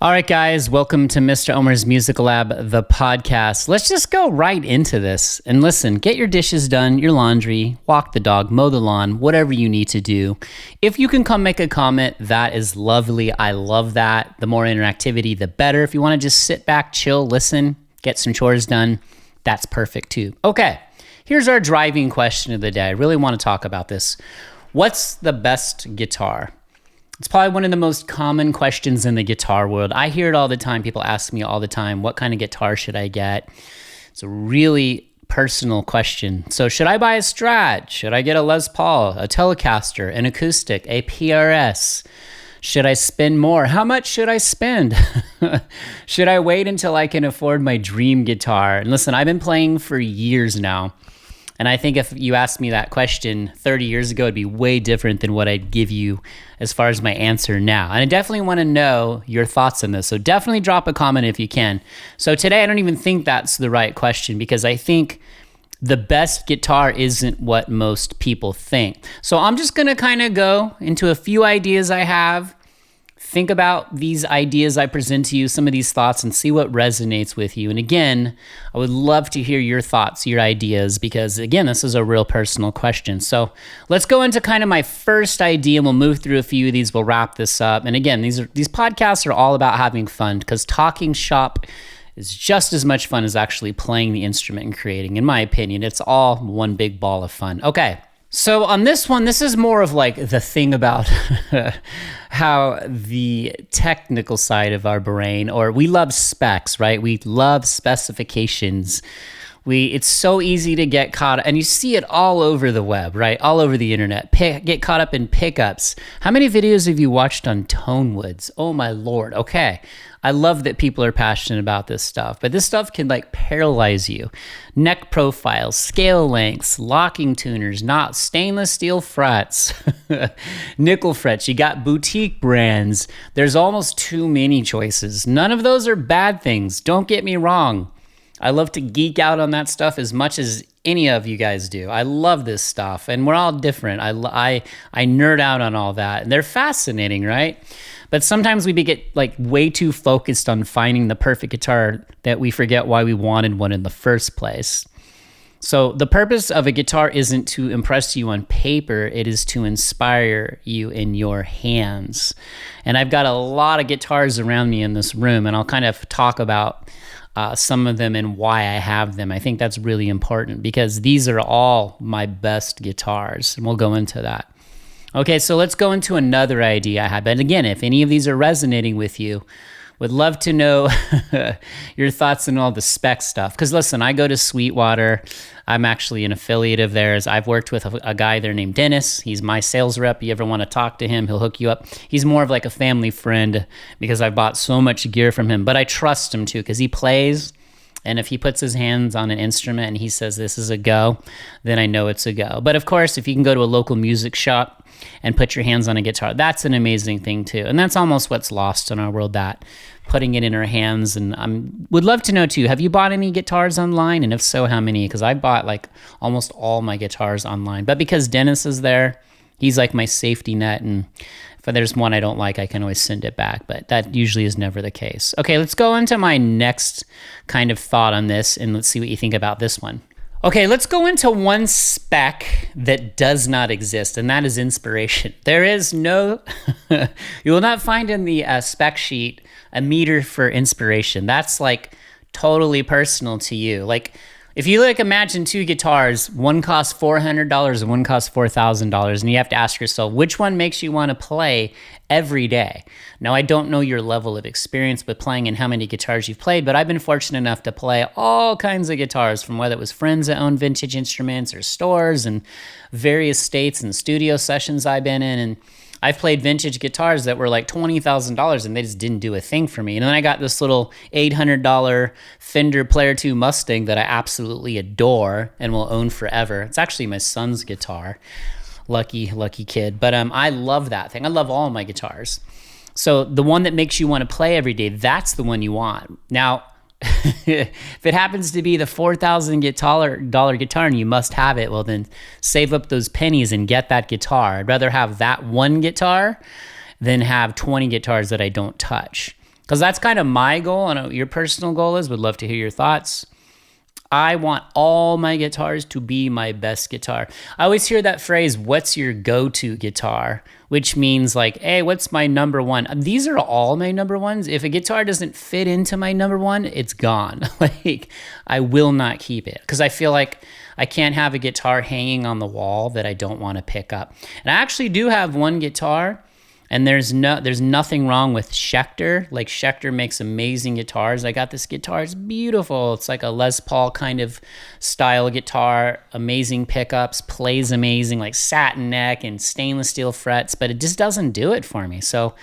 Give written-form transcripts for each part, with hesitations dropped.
All right, guys, welcome to Mr. Omer's Musical Lab, the podcast. Let's just go right into this. And listen, get your dishes done, your laundry, walk the dog, mow the lawn, whatever you need to do. If you can come make a comment, that is lovely. I love that. The more interactivity, the better. If you want to just sit back, chill, listen, get some chores done, that's perfect too. Okay, here's our driving question of the day. I really want to talk about this. What's the best guitar? It's probably one of the most common questions in the guitar world. I hear it all the time. People ask me all the time, what kind of guitar should I get? It's a really personal question. So should I buy a Strat? Should I get a Les Paul, a Telecaster, an acoustic, a PRS? Should I spend more? How much should I spend? Should I wait until I can afford my dream guitar? And listen, I've been playing for years now. And I think if you asked me that question 30 years ago, it'd be way different than what I'd give you as far as my answer now. And I definitely want to know your thoughts on this. So definitely drop a comment if you can. So today, I don't even think that's the right question because I think the best guitar isn't what most people think. So I'm just going to kind of go into a few ideas I have. Think about these ideas I present to you, some of these thoughts, and see what resonates with you. And again, I would love to hear your thoughts, your ideas, because again, this is a real personal question. So let's go into kind of my first idea, and we'll move through a few of these. We'll wrap this up. And again, these podcasts are all about having fun because talking shop is just as much fun as actually playing the instrument and creating. In my opinion, it's all one big ball of fun. Okay. So on this one, this is more of like the thing about how the technical side of our brain, or we love specs, right? We love specifications. It's so easy to get caught, and you see it all over the web, right? All over the internet. Get caught up in pickups. How many videos have you watched on tone woods? Oh my Lord. Okay. I love that people are passionate about this stuff, but this stuff can like paralyze you. Neck profiles, scale lengths, locking tuners, knots, stainless steel frets, nickel frets. You got boutique brands. There's almost too many choices. None of those are bad things. Don't get me wrong. I love to geek out on that stuff as much as any of you guys do. I love this stuff, and we're all different. I nerd out on all that, and they're fascinating, right? But sometimes we get like way too focused on finding the perfect guitar that we forget why we wanted one in the first place. So the purpose of a guitar isn't to impress you on paper, it is to inspire you in your hands. And I've got a lot of guitars around me in this room, and I'll kind of talk about some of them and why I have them. I think that's really important because these are all my best guitars, and we'll go into that. Okay, so let's go into another idea I had. And again, if any of these are resonating with you, would love to know your thoughts on all the spec stuff. Because listen, I go to Sweetwater. I'm actually an affiliate of theirs. I've worked with a guy there named Dennis. He's my sales rep. You ever want to talk to him, he'll hook you up. He's more of like a family friend because I bought so much gear from him. But I trust him too because he plays. And if he puts his hands on an instrument and he says this is a go, then I know it's a go. But of course, if you can go to a local music shop and put your hands on a guitar, that's an amazing thing too. And that's almost what's lost in our world, that putting it in our hands. And I would love to know too, have you bought any guitars online? And if so, how many? Because I bought like almost all my guitars online. But because Dennis is there, he's like my safety net. And if there's one I don't like, I can always send it back. But that usually is never the case. Okay, let's go into my next kind of thought on this, and let's see what you think about this one. Okay, let's go into one spec that does not exist, and that is inspiration. There is no, you will not find in the spec sheet a meter for inspiration. That's like totally personal to you. Like if you like imagine two guitars, one costs $400 and one costs $4,000, and you have to ask yourself, which one makes you want to play every day? Now, I don't know your level of experience with playing and how many guitars you've played, but I've been fortunate enough to play all kinds of guitars, from whether it was friends that own vintage instruments or stores and various states and studio sessions I've been in. And I've played vintage guitars that were like $20,000 and they just didn't do a thing for me. And then I got this little $800 Fender Player 2 Mustang that I absolutely adore and will own forever. It's actually my son's guitar. Lucky kid. But I love that thing. I love all of my guitars. So the one that makes you want to play every day, that's the one you want. Now, if it happens to be the $4,000 guitar and you must have it, well then save up those pennies and get that guitar. I'd rather have that one guitar than have 20 guitars that I don't touch. Because that's kind of my goal. I know what your personal goal is. Would love to hear your thoughts. I want all my guitars to be my best guitar. I always hear that phrase, what's your go-to guitar? Which means like, hey, what's my number one? These are all my number ones. If a guitar doesn't fit into my number one, it's gone. Like, I will not keep it because I feel like I can't have a guitar hanging on the wall that I don't want to pick up. And I actually do have one guitar, and there's nothing wrong with Schecter. Like, Schecter makes amazing guitars. I got this guitar. It's beautiful. It's like a Les Paul kind of style guitar. Amazing pickups. Plays amazing, like satin neck and stainless steel frets. But it just doesn't do it for me. So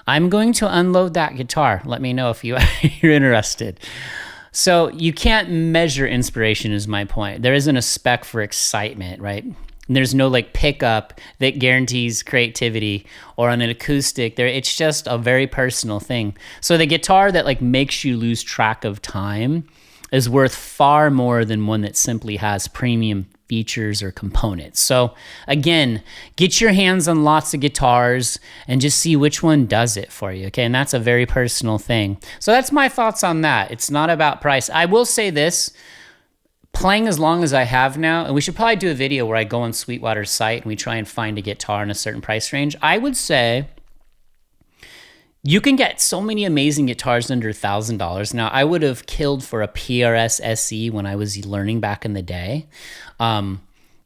I'm going to unload that guitar. Let me know if you're interested. So you can't measure inspiration is my point. There isn't a spec for excitement, right? There's no like pickup that guarantees creativity, or on an acoustic there. It's just a very personal thing. So the guitar that like makes you lose track of time is worth far more than one that simply has premium features or components. So again, get your hands on lots of guitars and just see which one does it for you. Okay. And that's a very personal thing. So that's my thoughts on that. It's not about price. I will say this, playing as long as I have now, and we should probably do a video where I go on Sweetwater's site and we try and find a guitar in a certain price range. I would say you can get so many amazing guitars under $1,000. Now, I would have killed for a PRS SE when I was learning back in the day,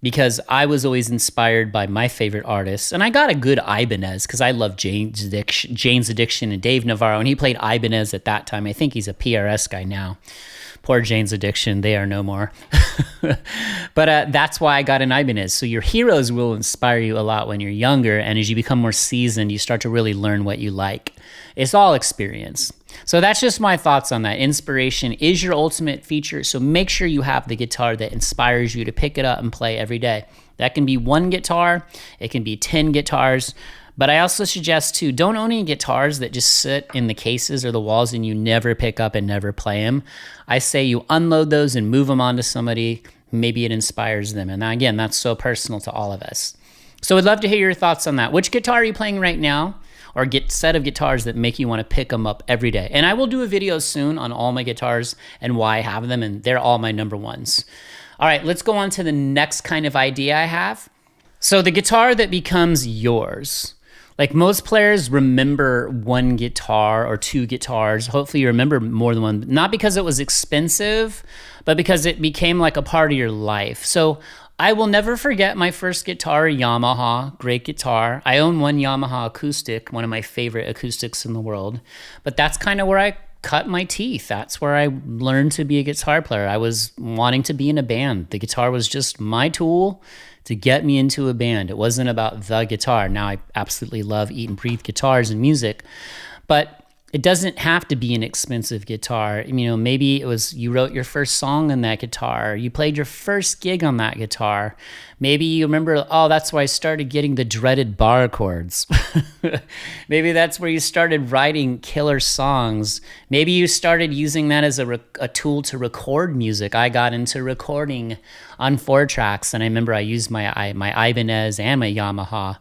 because I was always inspired by my favorite artists. And I got a good Ibanez because I love Jane's Addiction and Dave Navarro, and he played Ibanez at that time. I think he's a PRS guy now. Poor Jane's Addiction, they are no more. But that's why I got an Ibanez. So your heroes will inspire you a lot when you're younger, and as you become more seasoned, you start to really learn what you like. It's all experience. So that's just my thoughts on that. Inspiration is your ultimate feature, so make sure you have the guitar that inspires you to pick it up and play every day. That can be one guitar, it can be 10 guitars, but I also suggest too, don't own any guitars that just sit in the cases or the walls and you never pick up and never play them. I say you unload those and move them onto somebody. Maybe it inspires them. And again, that's so personal to all of us. So I'd love to hear your thoughts on that. Which guitar are you playing right now? Or get set of guitars that make you want to pick them up every day. And I will do a video soon on all my guitars and why I have them, and they're all my number ones. All right, let's go on to the next kind of idea I have. So the guitar that becomes yours. Like, most players remember one guitar or two guitars. Hopefully you remember more than one, not because it was expensive, but because it became like a part of your life. So I will never forget my first guitar, Yamaha, great guitar. I own one Yamaha acoustic, one of my favorite acoustics in the world. But that's kind of where I cut my teeth. That's where I learned to be a guitar player. I was wanting to be in a band. The guitar was just my tool to get me into a band. It wasn't about the guitar. Now I absolutely love eat and breathe guitars and music, but it doesn't have to be an expensive guitar. You know, maybe it was you wrote your first song on that guitar. You played your first gig on that guitar. Maybe you remember, oh, that's why I started getting the dreaded bar chords. Maybe that's where you started writing killer songs. Maybe you started using that as a tool to record music. I got into recording on 4-tracks, and I remember I used my Ibanez and my Yamaha.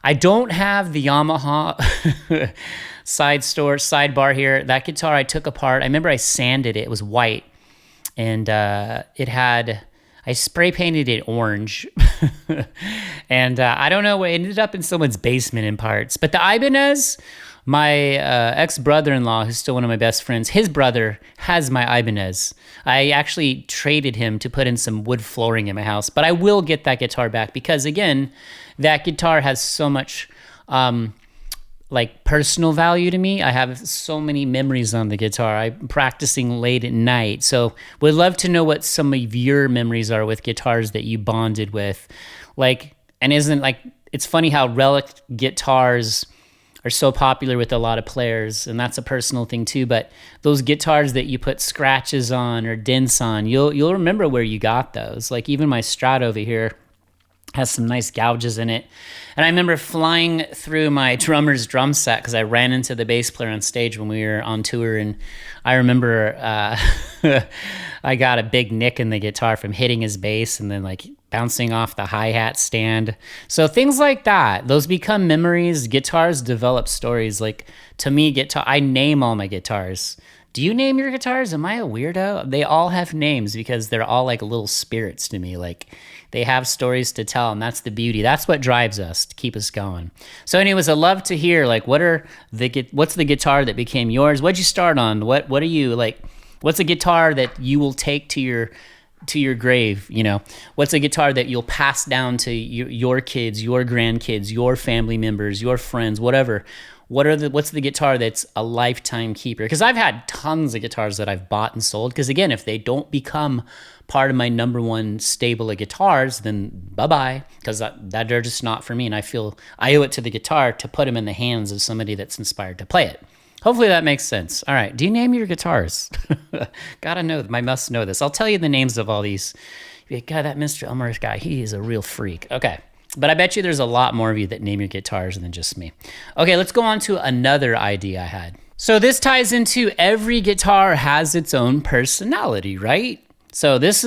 I don't have the Yamaha sidebar here. That guitar I took apart. I remember I sanded it. It was white, and I spray painted it orange. And I don't know, it ended up in someone's basement in parts. But the Ibanez, my ex-brother-in-law, who's still one of my best friends, his brother has my Ibanez. I actually traded him to put in some wood flooring in my house, but I will get that guitar back because, again, that guitar has so much like personal value to me. I have so many memories on the guitar. I'm practicing late at night. So would love to know what some of your memories are with guitars that you bonded with. Like, and it's funny how relic guitars are so popular with a lot of players, and that's a personal thing too, but those guitars that you put scratches on or dents on, you'll remember where you got those. Like, even my Strat over here has some nice gouges in it. And I remember flying through my drummer's drum set because I ran into the bass player on stage when we were on tour, and I remember I got a big nick in the guitar from hitting his bass and then like bouncing off the hi-hat stand. So things like that, those become memories. Guitars develop stories. Like, to me, I name all my guitars. Do you name your guitars? Am I a weirdo? They all have names because they're all like little spirits to me. Like, they have stories to tell, and that's the beauty. That's what drives us to keep us going. So anyways, I'd love to hear, like, what's the guitar that became yours? What'd you start on? What are you, like, what's a guitar that you will take to your grave? You know, what's a guitar that you'll pass down to your kids, your grandkids, your family members, your friends, whatever? What's the guitar that's a lifetime keeper? Because I've had tons of guitars that I've bought and sold. Because again, if they don't become part of my number one stable of guitars, then bye-bye. Because that they're just not for me. And I feel I owe it to the guitar to put them in the hands of somebody that's inspired to play it. Hopefully that makes sense. All right. Do you name your guitars? Gotta know them. I must know this. I'll tell you the names of all these. God, that Mr. Elmer guy, he is a real freak. Okay. But I bet you there's a lot more of you that name your guitars than just me. Okay, let's go on to another idea I had. So this ties into every guitar has its own personality, right? So this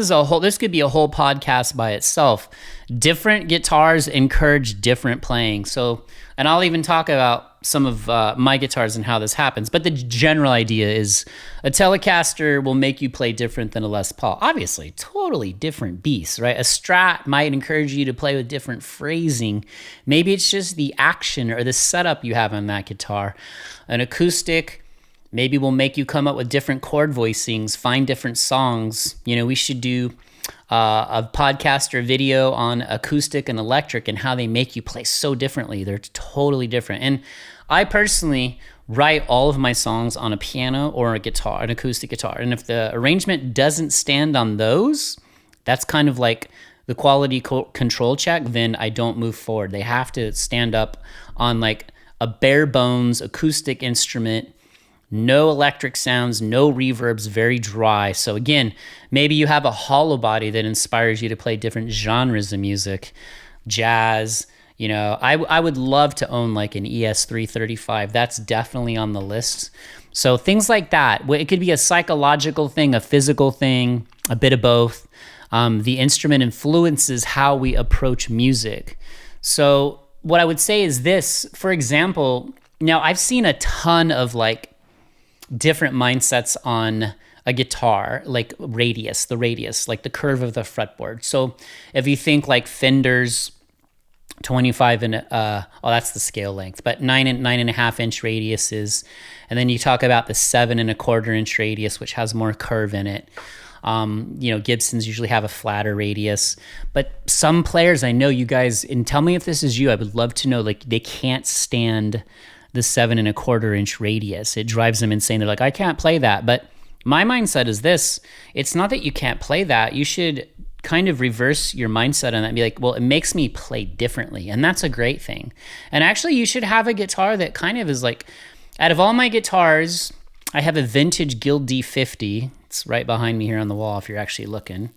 could be a whole podcast by itself. Different guitars encourage different playing. So, and I'll even talk about some of my guitars and how this happens. But the general idea is a Telecaster will make you play different than a Les Paul. Obviously, totally different beasts, right? A Strat might encourage you to play with different phrasing. Maybe it's just the action or the setup you have on that guitar. An acoustic maybe will make you come up with different chord voicings, find different songs. You know, we should do a podcast or video on acoustic and electric and how they make you play so differently. They're totally different. And I personally write all of my songs on a piano or a guitar, an acoustic guitar. And if the arrangement doesn't stand on those, that's kind of like the quality control check, then I don't move forward. They have to stand up on like a bare bones acoustic instrument. No electric sounds, no reverbs, very dry. So again, maybe you have a hollow body that inspires you to play different genres of music, jazz. You know, I would love to own like an ES335. That's definitely on the list. So things like that. It could be a psychological thing, a physical thing, a bit of both. The instrument influences how we approach music. So what I would say is this, for example, now I've seen a ton of like different mindsets on a guitar, like the radius, like the curve of the fretboard. So if you think like Fender's 25 and that's the scale length, but 9.5 inch radiuses, and then you talk about the 7.25 inch radius, which has more curve in it. You know, Gibsons usually have a flatter radius, but some players, I know you guys, and tell me if this is you, I would love to know, like they can't stand the 7.25 inch radius. It drives them insane. They're like, I can't play that. But my mindset is this: it's not that you can't play that. You should kind of reverse your mindset on that and be like, well, it makes me play differently. And that's a great thing. And actually, you should have a guitar that kind of is like, out of all my guitars, I have a vintage Guild D50. It's right behind me here on the wall if you're actually looking.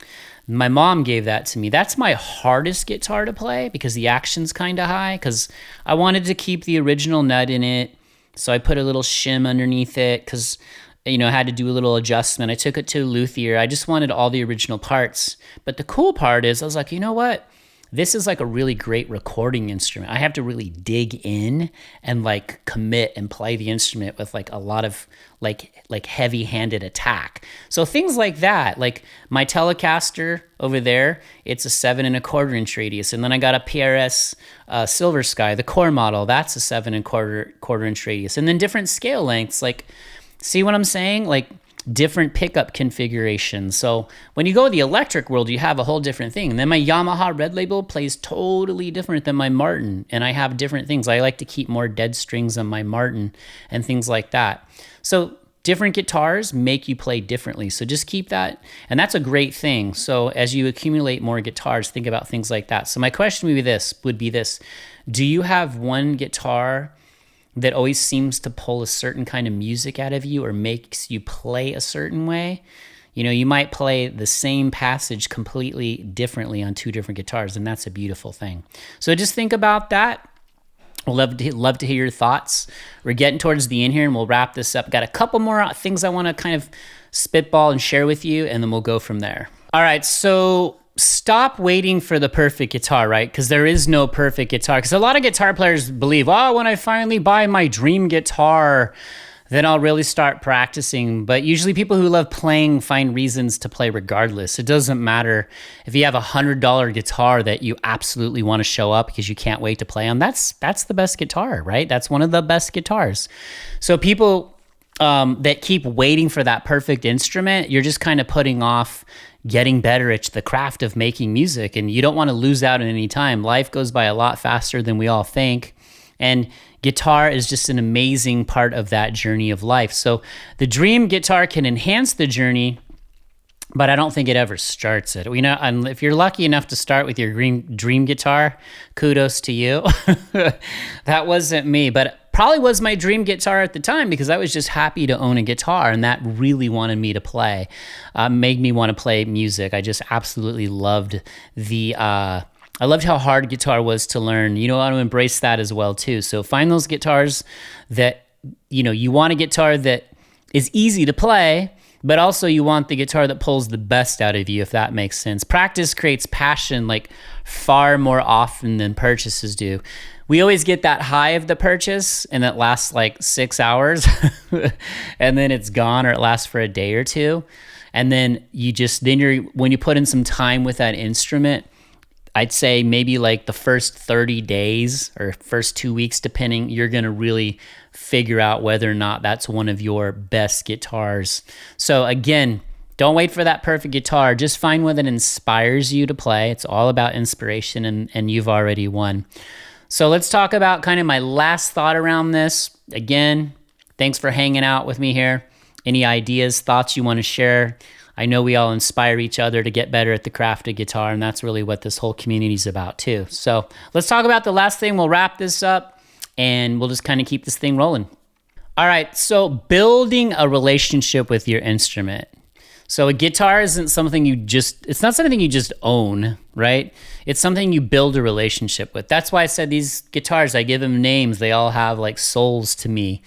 My mom gave that to me. That's my hardest guitar to play because the action's kind of high, because I wanted to keep the original nut in it. So I put a little shim underneath it because, you know, I had to do a little adjustment. I took it to a luthier. I just wanted all the original parts. But the cool part is I was like, you know what? This is like a really great recording instrument. I have to really dig in and like commit and play the instrument with like a lot of like heavy-handed attack. So things like that, like my Telecaster over there, it's a 7.25 inch radius. And then I got a PRS Silver Sky, the core model, that's a 7.25 inch radius. And then different scale lengths, like, see what I'm saying? Like different pickup configurations. So when you go to the electric world, you have a whole different thing. And then my Yamaha Red Label plays totally different than my Martin. And I have different things. I like to keep more dead strings on my Martin and things like that. So different guitars make you play differently. So just keep that. And that's a great thing. So as you accumulate more guitars, think about things like that. So my question would be this. Do you have one guitar that always seems to pull a certain kind of music out of you or makes you play a certain way? You know, you might play the same passage completely differently on two different guitars, and that's a beautiful thing. So just think about that. We'll love to hear your thoughts. We're getting towards the end here, and we'll wrap this up. Got a couple more things I want to kind of spitball and share with you, and then we'll go from there. All right, so stop waiting for the perfect guitar, right? Because there is no perfect guitar. Because a lot of guitar players believe, oh, when I finally buy my dream guitar, then I'll really start practicing. But usually people who love playing find reasons to play regardless. It doesn't matter if you have $100 guitar that you absolutely want to show up because you can't wait to play on. That's the best guitar, right? That's one of the best guitars. So people that keep waiting for that perfect instrument, you're just kind of putting off getting better at the craft of making music, and you don't want to lose out at any time. Life goes by a lot faster than we all think, and guitar is just an amazing part of that journey of life. So the dream guitar can enhance the journey, but I don't think it ever starts it. And if you're lucky enough to start with your dream guitar, kudos to you. That wasn't me, but probably was my dream guitar at the time because I was just happy to own a guitar, and that really wanted me to play, made me want to play music. I just absolutely loved I loved how hard guitar was to learn. You want to embrace that as well too. So find those guitars that, you want a guitar that is easy to play, but also you want the guitar that pulls the best out of you, if that makes sense. Practice creates passion like far more often than purchases do. We always get that high of the purchase and it lasts like 6 hours and then it's gone, or it lasts for a day or two. And then when you put in some time with that instrument, I'd say maybe like the first 30 days or first 2 weeks, depending, you're going to really figure out whether or not that's one of your best guitars. So again, don't wait for that perfect guitar. Just find one that inspires you to play. It's all about inspiration, and you've already won. So let's talk about kind of my last thought around this. Again, thanks for hanging out with me here. Any ideas, thoughts you want to share? I know we all inspire each other to get better at the craft of guitar, and that's really what this whole community is about too. So let's talk about the last thing. We'll wrap this up, and we'll just kind of keep this thing rolling. All right, so building a relationship with your instrument. So a guitar isn't something it's not something you just own, right? It's something you build a relationship with. That's why I said these guitars, I give them names. They all have like souls to me.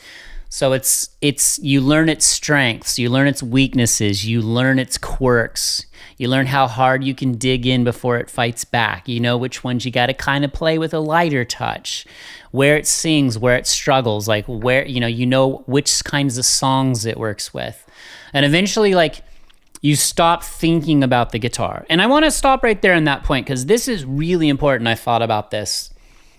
So it's you learn its strengths, you learn its weaknesses, you learn its quirks, you learn how hard you can dig in before it fights back. You know which ones you got to kind of play with a lighter touch, where it sings, where it struggles, like where, you know which kinds of songs it works with. And eventually, like, you stop thinking about the guitar. And I want to stop right there on that point because this is really important. I thought about this.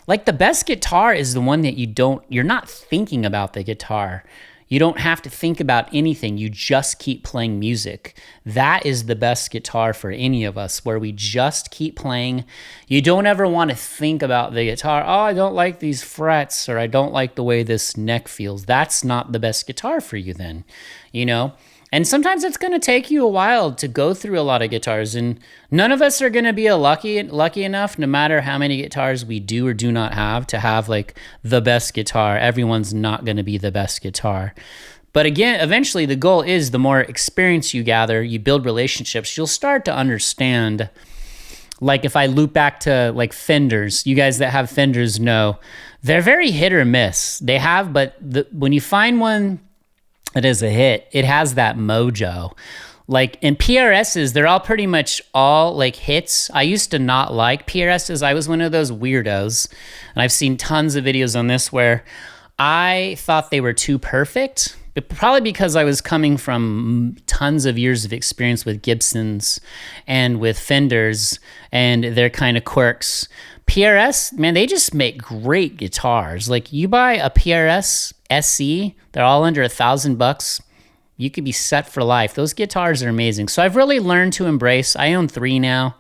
Like, the best guitar is the one that you're not thinking about the guitar. You don't have to think about anything. You just keep playing music. That is the best guitar for any of us, where we just keep playing. You don't ever want to think about the guitar. Oh, I don't like these frets, or I don't like the way this neck feels. That's not the best guitar for you then, And sometimes it's going to take you a while to go through a lot of guitars, and none of us are going to be lucky enough, no matter how many guitars we do or do not have, to have like the best guitar. Everyone's not going to be the best guitar. But again, eventually the goal is, the more experience you gather, you build relationships, you'll start to understand. Like, if I loop back to like Fenders, you guys that have Fenders know they're very hit or miss. They have, but when you find one it is a hit, it has that mojo. Like in PRSs, they're all pretty much all like hits. I used to not like PRSs. I was one of those weirdos. And I've seen tons of videos on this where I thought they were too perfect, but probably because I was coming from tons of years of experience with Gibsons and with Fenders and their kind of quirks. PRS, man, they just make great guitars. Like, you buy a PRS SE, they're all under $1,000. You could be set for life. Those guitars are amazing. So I've really learned to embrace. I own 3 now,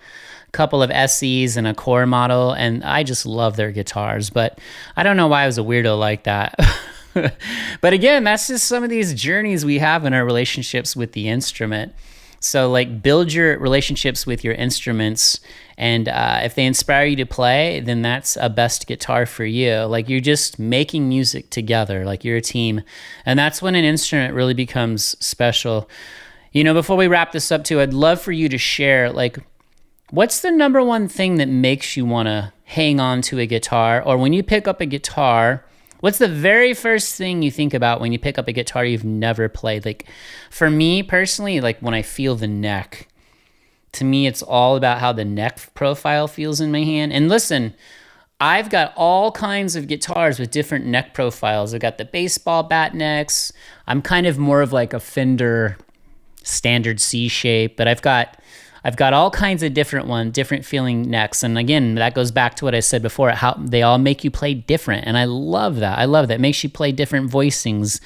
a couple of SEs and a core model, and I just love their guitars. But I don't know why I was a weirdo like that. But again, that's just some of these journeys we have in our relationships with the instrument. So like, build your relationships with your instruments, and if they inspire you to play, then that's a best guitar for you. Like, you're just making music together, like you're a team. And that's when an instrument really becomes special. Before we wrap this up too, I'd love for you to share, like, what's the number one thing that makes you want to hang on to a guitar? Or when you pick up a guitar, what's the very first thing you think about when you pick up a guitar you've never played? Like, for me personally, like, when I feel the neck, To me, it's all about how the neck profile feels in my hand. And listen, I've got all kinds of guitars with different neck profiles. I've got the baseball bat necks. I'm kind of more of like a Fender standard C shape, but I've got all kinds of different feeling necks. And again, that goes back to what I said before, how they all make you play different. And I love that. It makes you play different voicings,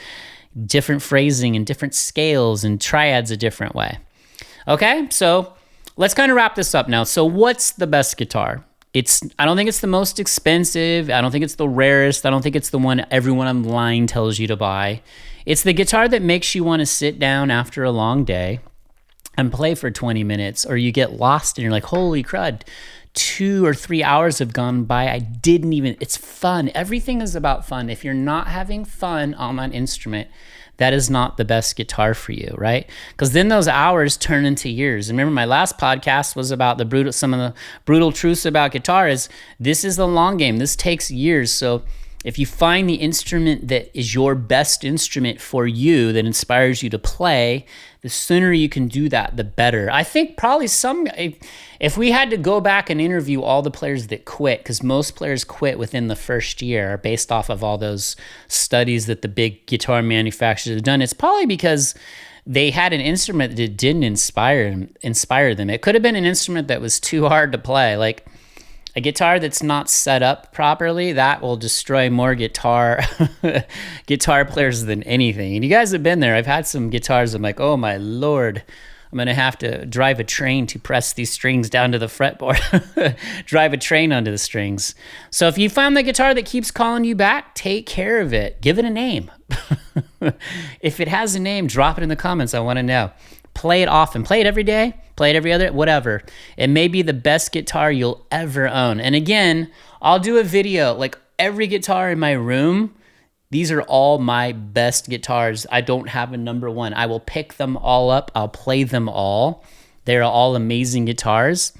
different phrasing, and different scales and triads a different way. Okay, so let's kind of wrap this up now. So what's the best guitar? I don't think it's the most expensive. I don't think it's the rarest. I don't think it's the one everyone online tells you to buy. It's the guitar that makes you want to sit down after a long day and play for 20 minutes, or you get lost and you're like, holy crud, 2 or 3 hours have gone by. It's fun. Everything is about fun. If you're not having fun on that instrument, that is not the best guitar for you, right? Because then those hours turn into years. And remember, my last podcast was about some of the brutal truths about guitar is this is the long game. This takes years. So if you find the instrument that is your best instrument for you, that inspires you to play, the sooner you can do that, the better. I think probably if we had to go back and interview all the players that quit, because most players quit within the first year based off of all those studies that the big guitar manufacturers have done, it's probably because they had an instrument that didn't inspire them. It could have been an instrument that was too hard to play. Like a guitar that's not set up properly, that will destroy more guitar players than anything. And you guys have been there. I've had some guitars, I'm like, oh my Lord, I'm going to have to drive a train to press these strings down to the fretboard. Drive a train onto the strings. So if you find the guitar that keeps calling you back, take care of it. Give it a name. If it has a name, drop it in the comments. I want to know. Play it often. Play it every day. Play it every other, whatever. It may be the best guitar you'll ever own. And again, I'll do a video, like every guitar in my room, these are all my best guitars. I don't have a number one. I will pick them all up. I'll play them all. They're all amazing guitars.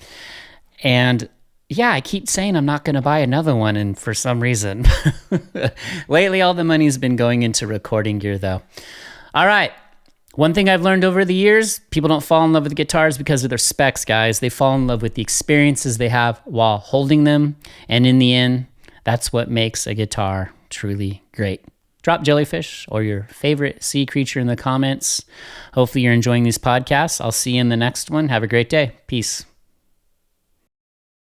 And yeah, I keep saying I'm not going to buy another one. And for some reason, lately all the money's been going into recording gear though. All right. One thing I've learned over the years, people don't fall in love with guitars because of their specs, guys. They fall in love with the experiences they have while holding them. And in the end, that's what makes a guitar truly great. Drop jellyfish or your favorite sea creature in the comments. Hopefully you're enjoying these podcasts. I'll see you in the next one. Have a great day. Peace.